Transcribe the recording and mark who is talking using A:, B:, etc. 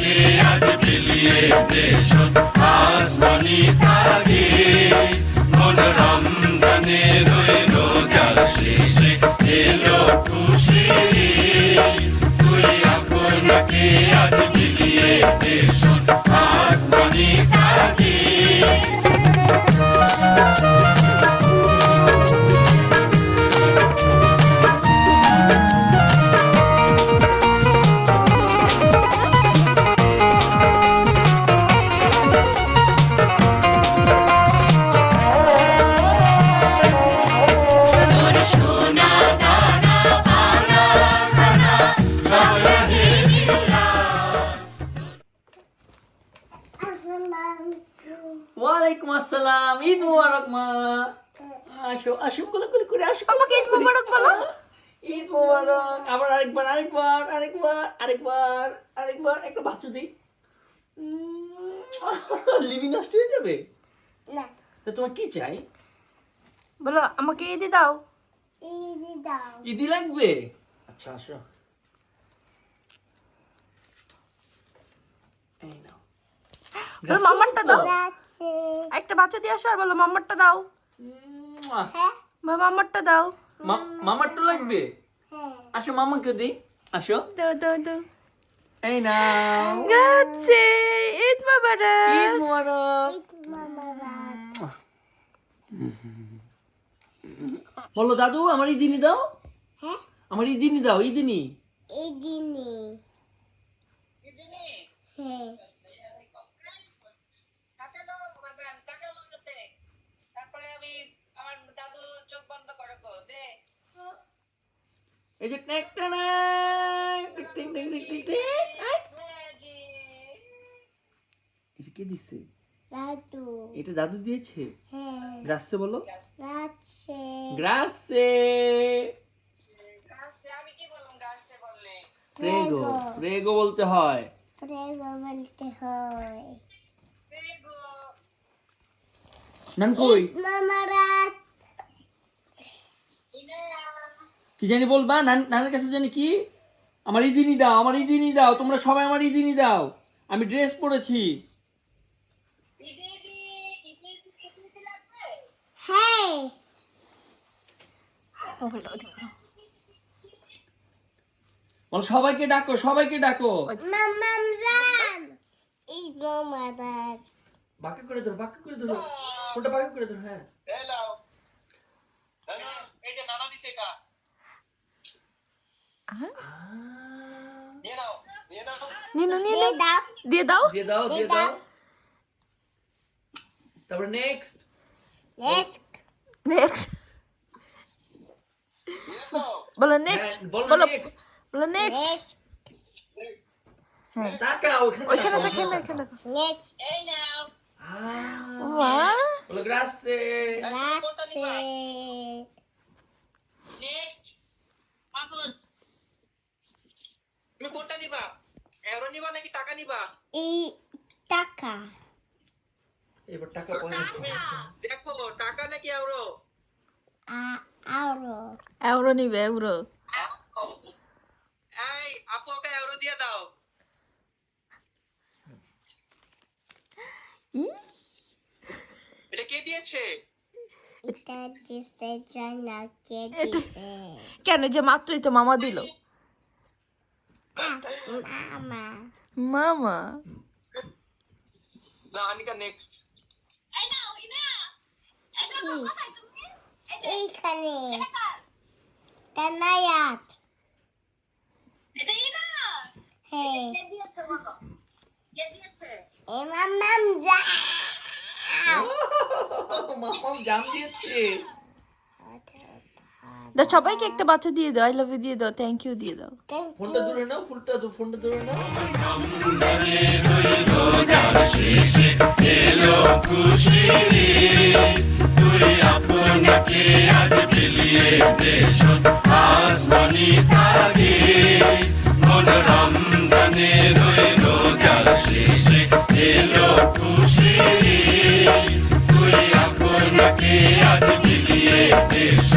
A: আপনাকে আজ বিলিয়ে দেশ আসমানি তাগে মন রমজানের ওই রোজার শেষে এলো খুশি তুই আপনাকে আজ বিলিয়ে দেশ আসমানি তাগে
B: ওয়ালাইকুম আসসালাম, ঈদ মুবারক মা। আসো আসো, কোলাকুলি করে আসো।
C: আমাকে ঈদ মুবারক বলো।
B: ঈদ মুবারক। আবার আরেকবার একটা বাচ্চা দিই। লিভি নষ্ট হয়ে যাবে
D: না
B: তো তোমার কি চাই?
C: বলো আমাকে ঈদি দাও।
D: ঈদি দাও
B: ঈদি লাগবে? আচ্ছা আসো, এই নাও।
C: বলো মামারটা দাও।
D: আছে
C: একটা বাচ্চা দিয়ে আসো আর বলো মামারটা দাও।
D: হ্যাঁ
C: মামারটা দাও।
B: মামারটা লাগবে?
D: হ্যাঁ
B: আসো মামাকে দিই, আসো।
C: দাও দাও দাও।
B: এই নাও।
C: গ্রাzie, ঈদ মুবারক।
B: ঈদ মুবারক।
D: ঈদ মুবারক
B: বলো দাদু আমার ঈদিনি দাও,
D: হ্যাঁ
B: আমার ঈদিনি দাও, ঈদিনি।
D: ঈদিনি হ্যাঁ
B: এই যে টেক টেক টিক টিক টিক টিক টিক টিক। এটা কে দিছে?
D: দাদু
B: এটা দাদু দিয়েছে।
D: হ্যাঁ
B: গ্রাসে বলো,
D: আছে
B: গ্রাসে। প্রেগো, প্রেগো বলতে হয়।
D: প্রেগো বলতে হয়
B: নান কই
D: মুবারক
B: কি জানি বলবা? নানের কাছে জানি কি, আমার ঈদিনি দাও, আমার ঈদিনি দাও, তোমরা সবাই আমার ঈদিনি দাও, আমি ড্রেস পরেছি।
D: হ্যাঁ
B: বলো সবাইকে ডাকো, সবাইকে ডাকো।
D: মামাম জান ঈদ মুবারক
B: বাঁকা করে ধরো, বাঁকা করে ধরো, ফোনটা বাঁকা করে ধরো। হ্যাঁ
E: এই যে নানা দিছে এটা নিয়ে নাও নিয়ে নাও
C: নিনো
D: দিয়ে
C: নিনো
D: দাও
C: দিয়ে দাও।
B: দিয়ে দাও, দিয়ে দাও। তারপর নেক্সট
D: নেক্সট
C: নেক্সট
E: দিয়েছো
C: বলো নেক্সট।
B: বলো
C: বলো
B: নেক্সট।
C: বলো নেক্সট।
D: নেক্সট
B: তাকাও ওখানে,
C: ওইখানে
B: তাকাও।
C: দেখেন এখানে দেখো।
D: নেক্সট
C: বাহ
B: বলো গ্রাসে।
D: আছে
E: তুমি কোনটা নিবা এউরো নিবা নাকি টাকা নিবা
D: এই টাকা
B: এবার টাকা পয়সা
E: দেখো টাকা নাকি এউরো
D: আরো
C: এউরো নিবে এউরো।
E: এই আপু ওকে এউরো দিয়ে দাও এটা কে দিয়েছে
D: এটা দিতে জানা কে
C: এটা-
D: দিছে
C: কেন যে মাত্রই তো মামা দিল।
D: মামা
C: মামা
E: না আনিকা নেক্সট
D: এইখানে কানায়াত হ্যাঁ এ মামাম যা
B: মামাম জাম দিয়েছে।
C: দা সবাইকে একটা বাচ্চা দিয়ে দাও, আই লাভ ইউ দিয়ে দাও, থ্যাংক ইউ দিয়ে দাও।
B: ফোনটা দূরে নাও, ফোনটা দূরে নাও।
A: রোজার শেষে এলো খুশি তুই আপনাকে আজ বিলিয়ে দেশ আসমানি তাগে মন রমজানের ওই রোজার শেষে এলো খুশি তুই আপনাকে আজ বিলিয়ে দেশ